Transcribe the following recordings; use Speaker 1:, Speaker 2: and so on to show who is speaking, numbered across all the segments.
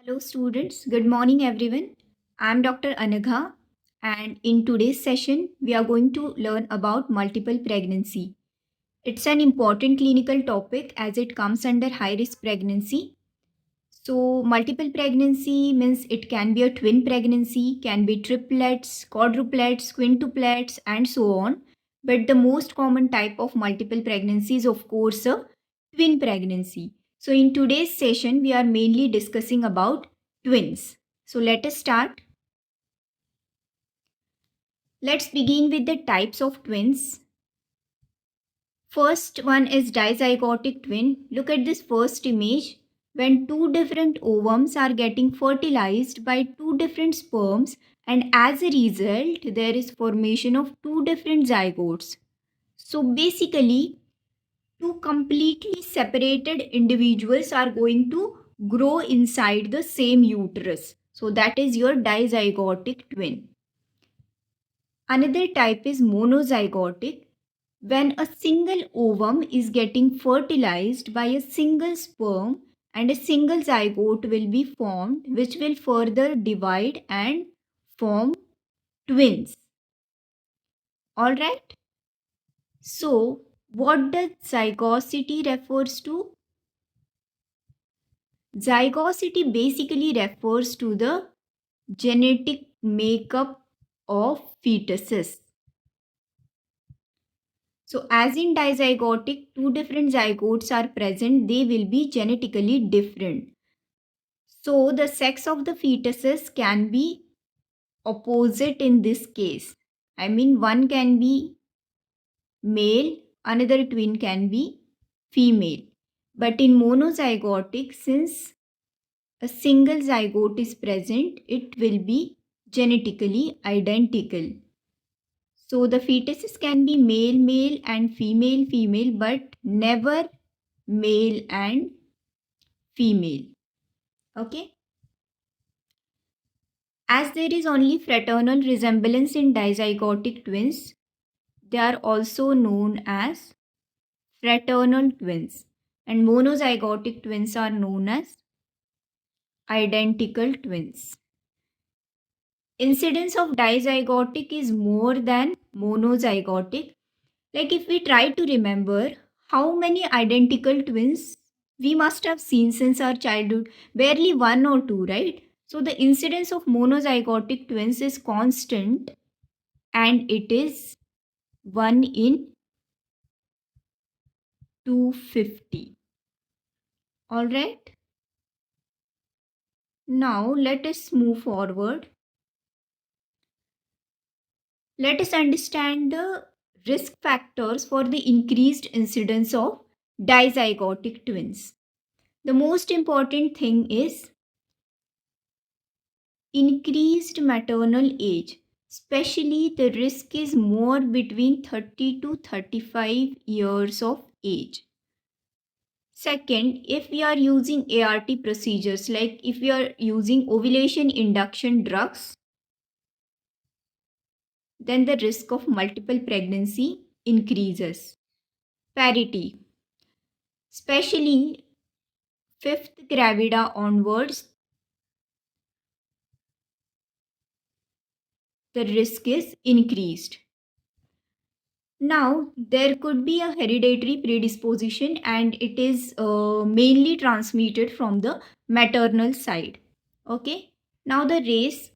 Speaker 1: Hello students, good morning everyone. I am Dr. Anagha and in today's session we are going to learn about multiple pregnancy. It's an important clinical topic as it comes under high risk pregnancy. So multiple pregnancy means it can be a twin pregnancy, can be triplets, quadruplets, quintuplets and so on. But the most common type of multiple pregnancy is of course a twin pregnancy. So in today's session we are mainly discussing about twins. So let us start. Let's begin with the types of twins. First one is dizygotic twin. Look at this first image. When two different ovums are getting fertilized by two different sperms and as a result there is formation of two different zygotes. So basically two completely separated individuals are going to grow inside the same uterus. So that is your dizygotic twin. Another type is monozygotic. When a single ovum is getting fertilized by a single sperm and a single zygote will be formed which will further divide and form twins. Alright. So what does zygosity refers to? Zygosity basically refers to the genetic makeup of fetuses. So as in dizygotic, two different zygotes are present, they will be genetically different. So the sex of the fetuses can be opposite in this case. I mean one can be male, another twin can be female. But in monozygotic, since a single zygote is present, it will be genetically identical. So the fetuses can be male, male and female, female, but never male and female. Okay. As there is only fraternal resemblance in dizygotic twins, they are also known as fraternal twins. And monozygotic twins are known as identical twins. Incidence of dizygotic is more than monozygotic. Like if we try to remember how many identical twins we must have seen since our childhood, barely one or two, right? So the incidence of monozygotic twins is constant and it is 1 in 250. Alright. Now let us move forward. Let us understand the risk factors for the increased incidence of dizygotic twins. The most important thing is increased maternal age. Especially the risk is more between 30 to 35 years of age. Second, if we are using ART procedures, like if we are using ovulation induction drugs, then the risk of multiple pregnancy increases. Parity. Especially fifth gravida onwards, the risk is increased. Now, there could be a hereditary predisposition and it is mainly transmitted from the maternal side. Okay. Now, the race,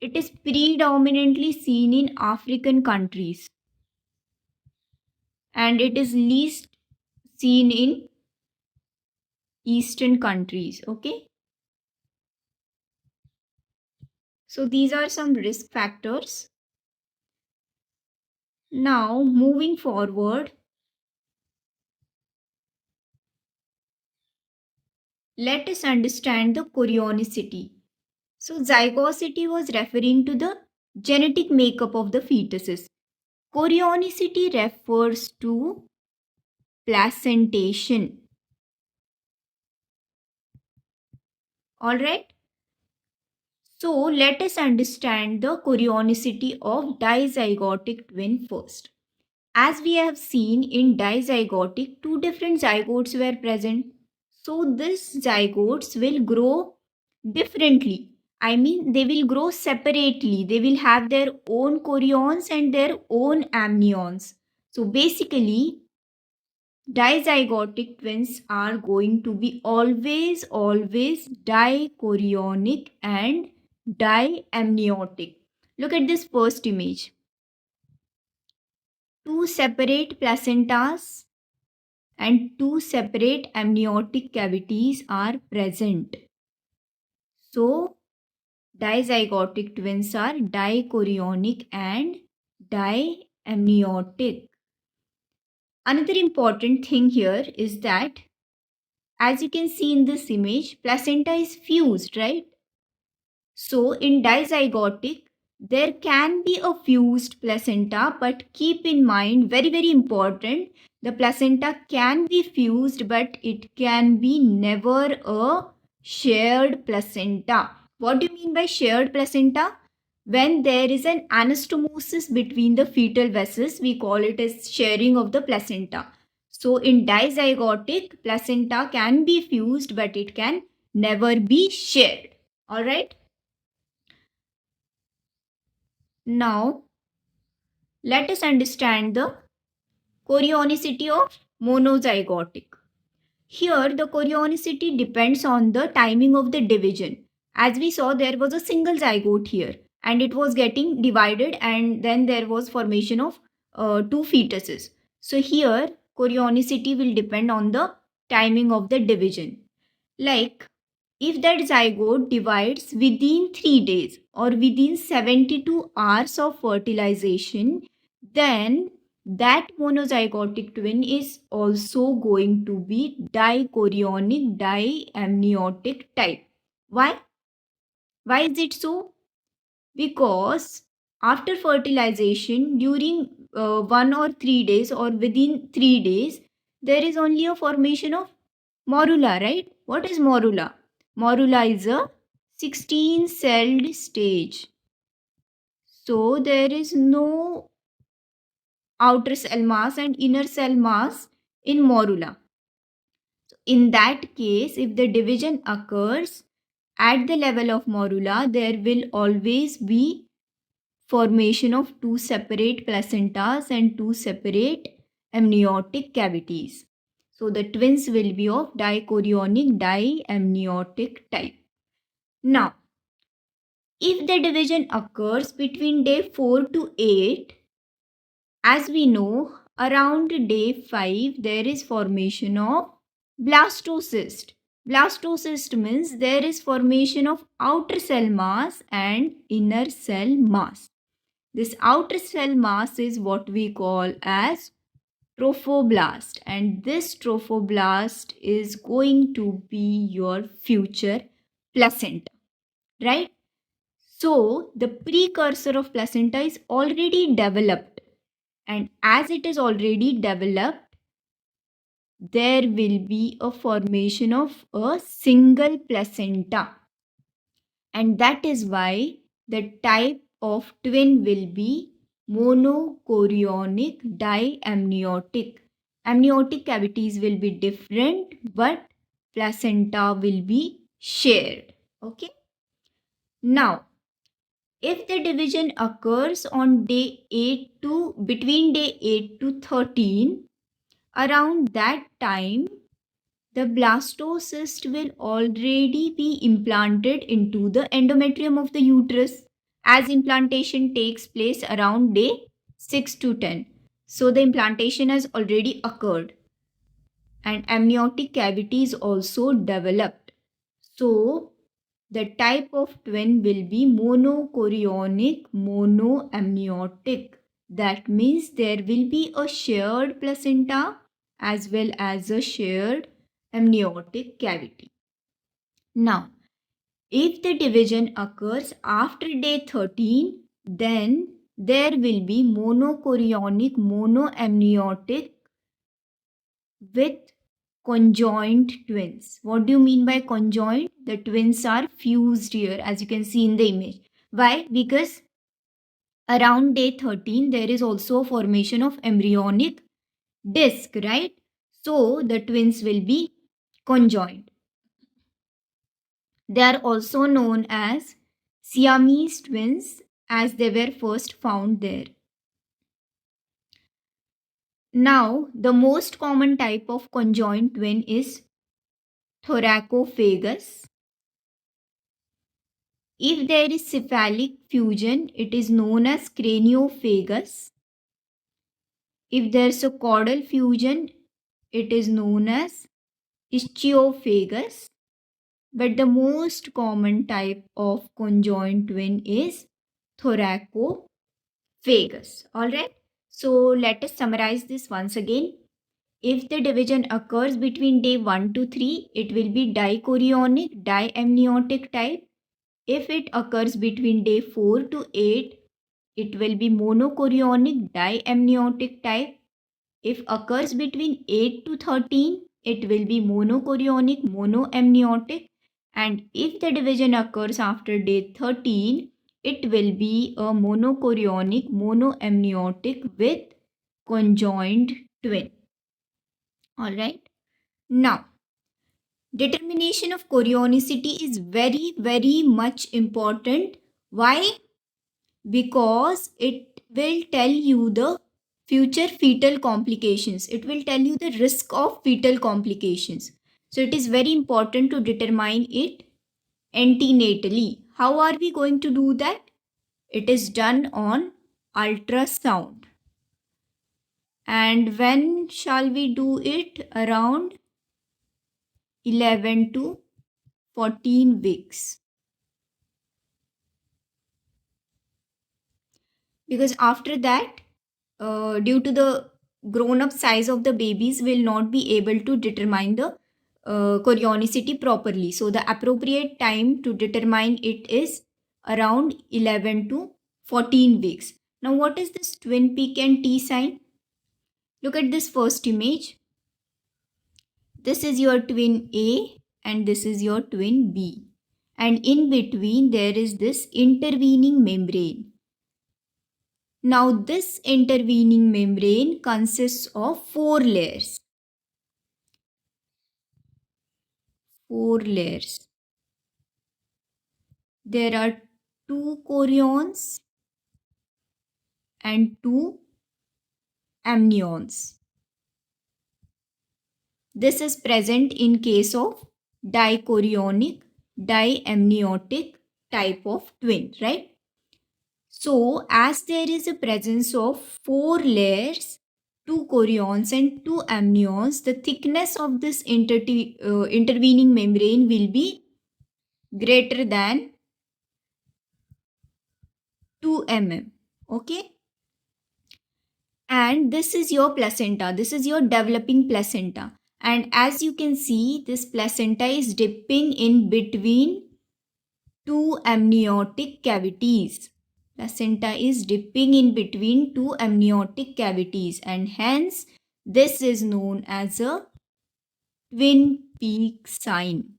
Speaker 1: it is predominantly seen in African countries and it is least seen in Eastern countries. Okay. So, these are some risk factors. Now, moving forward, let us understand the chorionicity. So, zygosity was referring to the genetic makeup of the fetuses. Chorionicity refers to placentation. Alright. So, let us understand the chorionicity of dizygotic twin first. As we have seen in dizygotic, two different zygotes were present. So these zygotes will grow differently. I mean, they will grow separately. They will have their own chorions and their own amnions. So basically, dizygotic twins are going to be always dichorionic and diamniotic. Look at this first image. Two separate placentas and two separate amniotic cavities are present. So, dizygotic twins are dichorionic and diamniotic. Another important thing here is that, as you can see in this image, placenta is fused, right? So in dizygotic, there can be a fused placenta, but keep in mind, very important, the placenta can be fused, but it can be never a shared placenta. What do you mean by shared placenta? When there is an anastomosis between the fetal vessels, we call it as sharing of the placenta. So in dizygotic, placenta can be fused, but it can never be shared. Alright. Now, let us understand the chorionicity of monozygotic. Here, the chorionicity depends on the timing of the division. As we saw, there was a single zygote here and it was getting divided, and then there was formation of two fetuses. So here, chorionicity will depend on the timing of the division. Like, if that zygote divides within 3 days or within 72 hours of fertilization, then that monozygotic twin is also going to be dichorionic diamniotic type. Why? Why is it so? Because after fertilization, during 1 or 3 days or within 3 days, there is only a formation of morula, right? What is morula? Morula is a 16-celled stage. So there is no outer cell mass and inner cell mass in morula. In that case, if the division occurs at the level of morula, there will always be formation of two separate placentas and two separate amniotic cavities. So the twins will be of dichorionic diamniotic type. Now, if the division occurs between day 4 to 8, as we know, around day 5 there is formation of blastocyst. Blastocyst means there is formation of outer cell mass and inner cell mass. This outer cell mass is what we call as trophoblast, and this trophoblast is going to be your future placenta, right? So the precursor of placenta is already developed, and as it is already developed, there will be a formation of a single placenta, and that is why the type of twin will be monochorionic diamniotic. Amniotic cavities will be different, but placenta will be shared. Okay. Now, if the division occurs on day 8 to between day 8 to 13, around that time the blastocyst will already be implanted into the endometrium of the uterus, as implantation takes place around day 6 to 10. So the implantation has already occurred and amniotic cavity is also developed. So the type of twin will be monochorionic monoamniotic. That means there will be a shared placenta as well as a shared amniotic cavity. Now, if the division occurs after day 13, then there will be monochorionic monoamniotic with conjoined twins. What do you mean by conjoined? The twins are fused here, as you can see in the image. Why? Because around day 13 there is also a formation of embryonic disc, right? So the twins will be conjoined. They are also known as Siamese twins as they were first found there. Now, the most common type of conjoined twin is thoracophagus. If there is cephalic fusion, it is known as craniophagus. If there is a caudal fusion, it is known as ischiophagus. But the most common type of conjoined twin is thoracophagus. Alright, so let us summarize this once again. If the division occurs between day 1 to 3, it will be dichorionic, diamniotic type. If it occurs between day 4 to 8, it will be monochorionic, diamniotic type. If occurs between 8 to 13, it will be monochorionic, monoamniotic. And if the division occurs after day 13, it will be a monochorionic, monoamniotic with conjoined twin. Alright. Now, determination of chorionicity is very, very much important. Why? Because it will tell you the future fetal complications. It will tell you the risk of fetal complications. So it is very important to determine it antenatally. How are we going to do that? It is done on ultrasound. And when shall we do it? Around 11 to 14 weeks. Because after that, due to the grown up size of the babies, will not be able to determine the chorionicity properly. So the appropriate time to determine it is around 11 to 14 weeks. Now what is this twin peak and T sign? Look at this first image. This is your twin A and this is your twin B. And in between there is this intervening membrane. Now this intervening membrane consists of 4 layers. 4 layers. There are 2 chorions and 2 amnions. This is present in case of dichorionic, diamniotic type of twin, right? So, as there is a presence of 4 layers, 2 chorions and 2 amnions, the thickness of this intervening membrane will be greater than 2 mm. Okay? And this is your placenta. This is your developing placenta. And as you can see, this placenta is dipping in between 2 amniotic cavities. Placenta is dipping in between 2 amniotic cavities, and hence this is known as a twin peak sign.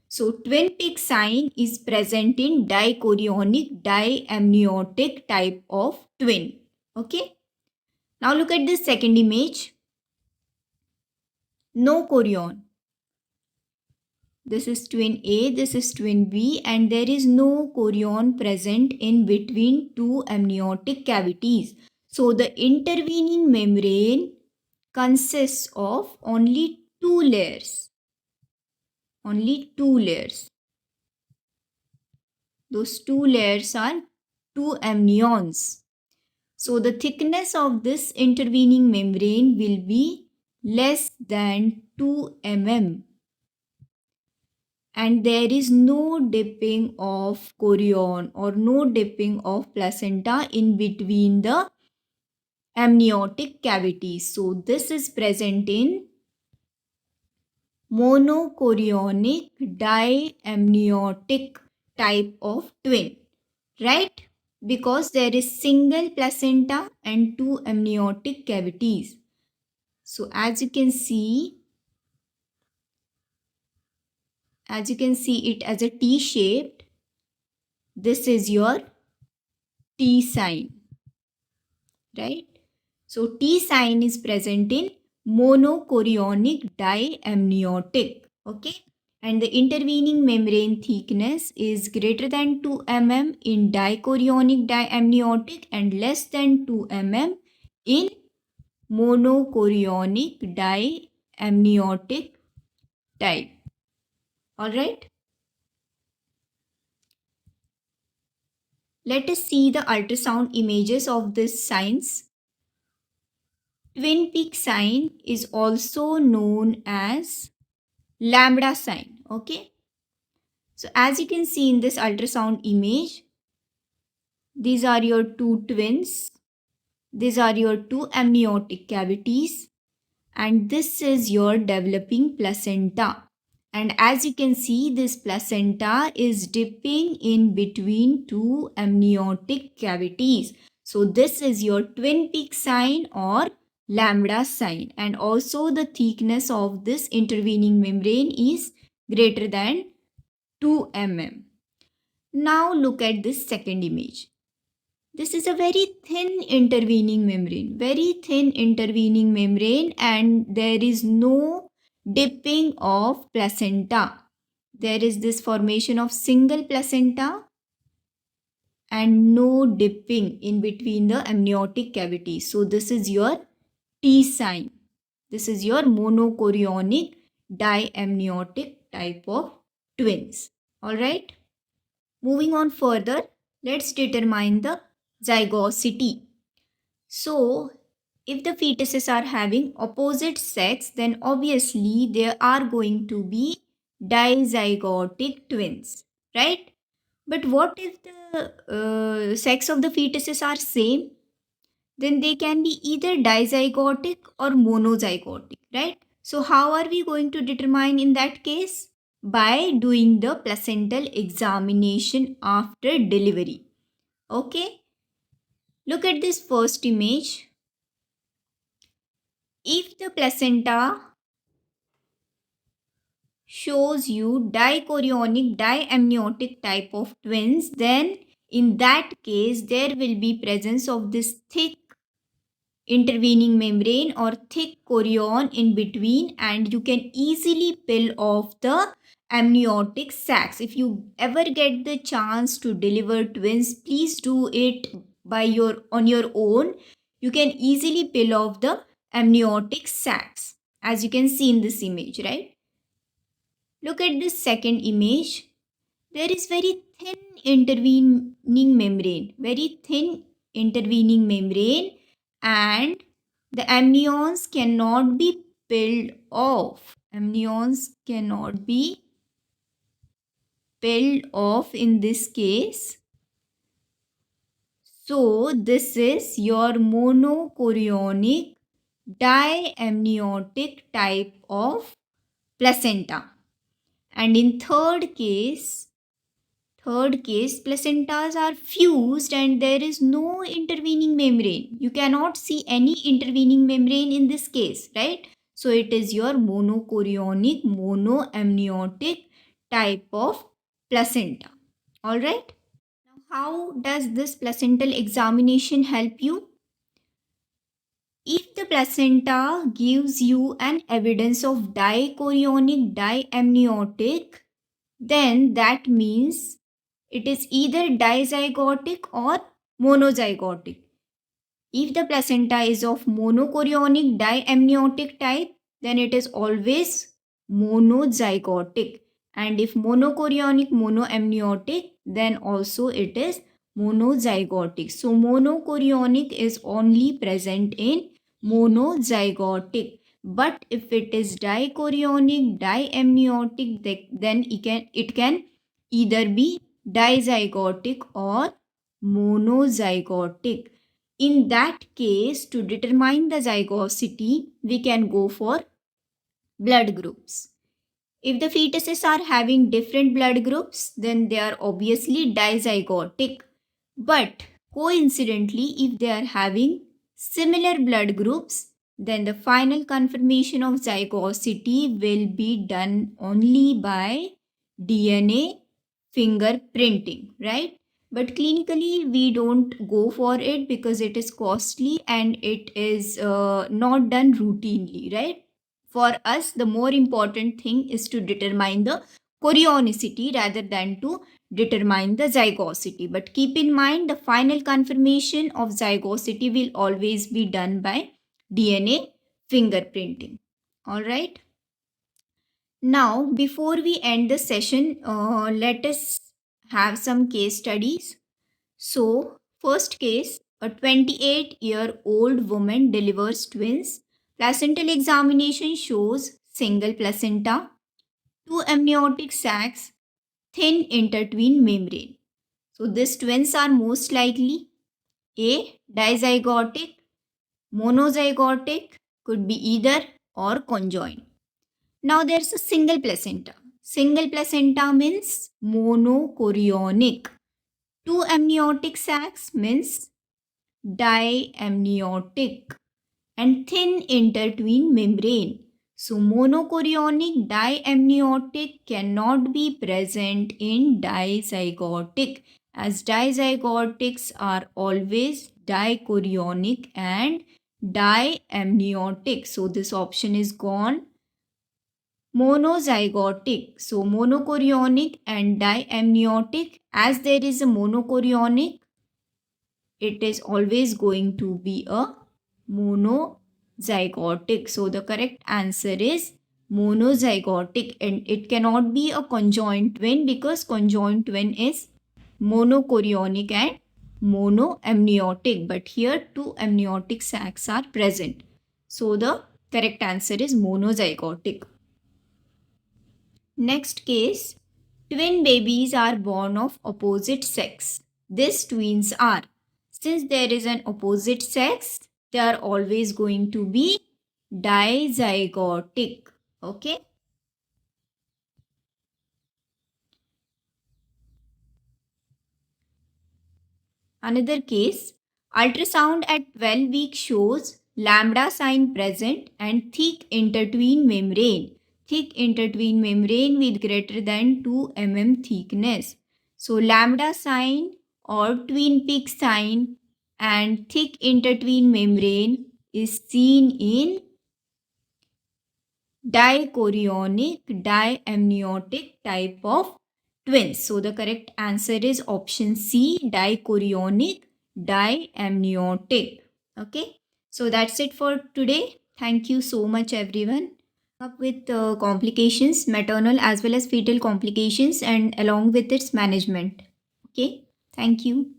Speaker 1: So twin peak sign is present in dichorionic, diamniotic type of twin. Okay. Now look at this second image. No chorion. This is twin A, this is twin B, and there is no chorion present in between 2 amniotic cavities. So the intervening membrane consists of only 2 layers. Only 2 layers. Those 2 layers are 2 amnions. So the thickness of this intervening membrane will be less than 2 mm. And there is no dipping of chorion or no dipping of placenta in between the amniotic cavities. So this is present in monochorionic diamniotic type of twin, right? Because there is single placenta and 2 amniotic cavities. So as you can see it as a T-shaped, this is your T sign, right? So T sign is present in monochorionic diamniotic. Okay, and the intervening membrane thickness is greater than 2 mm in dichorionic diamniotic and less than 2 mm in monochorionic diamniotic type. All right. Let us see the ultrasound images of this signs. Twin peak sign is also known as lambda sign. Okay. So as you can see in this ultrasound image, these are your two twins. These are your two amniotic cavities. And this is your developing placenta. And as you can see, this placenta is dipping in between two amniotic cavities. So this is your twin peak sign or lambda sign. And also the thickness of this intervening membrane is greater than 2 mm. Now look at this second image. This is a very thin intervening membrane, and there is no dipping of placenta. There is this formation of single placenta and no dipping in between the amniotic cavities. So this is your T sign. This is your monochorionic diamniotic type of twins. Alright. Moving on further, let's determine the zygosity. So, if the fetuses are having opposite sex, then obviously they are going to be dizygotic twins, right? But what if the sex of the fetuses are same? Then they can be either dizygotic or monozygotic, right? So, how are we going to determine in that case? By doing the placental examination after delivery. Okay, look at this first image. If the placenta shows you dichorionic diamniotic type of twins, then in that case there will be presence of this thick intervening membrane or thick chorion in between, and you can easily peel off the amniotic sacs. If you ever get the chance to deliver twins, please do it on your own. You can easily peel off the amniotic sacs, as you can see in this image, right? Look at this second image. There is very thin intervening membrane, and the amnions cannot be peeled off. In this case. So this is your monochorionic diamniotic type of placenta. And in third case, placentas are fused and there is no intervening membrane. You cannot see any intervening membrane in this case, right? So it is your monochorionic, monoamniotic type of placenta. All right. Now, how does this placental examination help you? If the placenta gives you an evidence of dichorionic diamniotic, then that means it is either dizygotic or monozygotic. If the placenta is of monochorionic diamniotic type, then it is always monozygotic. And if monochorionic monoamniotic, then also it is monozygotic. So monochorionic is only present in monozygotic. But if it is dichorionic diamniotic, then it can either be dizygotic or monozygotic. In that case, to determine the zygosity, we can go for blood groups. If the fetuses are having different blood groups, then they are obviously dizygotic. But coincidentally, if they are having similar blood groups, then the final confirmation of zygosity will be done only by DNA fingerprinting, right? but clinically we don't go for it because it is costly and it is not done routinely, right? For us, the more important thing is to determine the chorionicity rather than to determine the zygosity. But keep in mind, the final confirmation of zygosity will always be done by DNA fingerprinting. All right. Now, before we end the session, let us have some case studies. So, first case, a 28-year-old woman delivers twins. Placental examination shows single placenta, two amniotic sacs, thin intertwined membrane. So, these twins are most likely A. Dizygotic, monozygotic, could be either, or conjoined. Now, there's a single placenta. Single placenta means monochorionic. Two amniotic sacs means diamniotic, and thin intertwined membrane. So monochorionic diamniotic cannot be present in dizygotic, as dizygotics are always dichorionic and diamniotic. So this option is gone. Monozygotic. So monochorionic and diamniotic. As there is a monochorionic, it is always going to be a monozygotic. So the correct answer is monozygotic, and it cannot be a conjoined twin because conjoined twin is monochorionic and monoamniotic. But here two amniotic sacs are present. So the correct answer is monozygotic. Next case, twin babies are born of opposite sex. These twins are, since there is an opposite sex, they are always going to be dizygotic. Okay. Another case, ultrasound at 12 weeks shows lambda sign present and thick intertwined membrane. Thick intertwined membrane with greater than 2 mm thickness. So lambda sign or twin peak sign and thick intertwined membrane is seen in dichorionic, diamniotic type of twins. So the correct answer is option C, dichorionic, diamniotic. Okay. So that's it for today. Thank you so much, everyone. Up with complications, maternal as well as fetal complications, and along with its management. Okay. Thank you.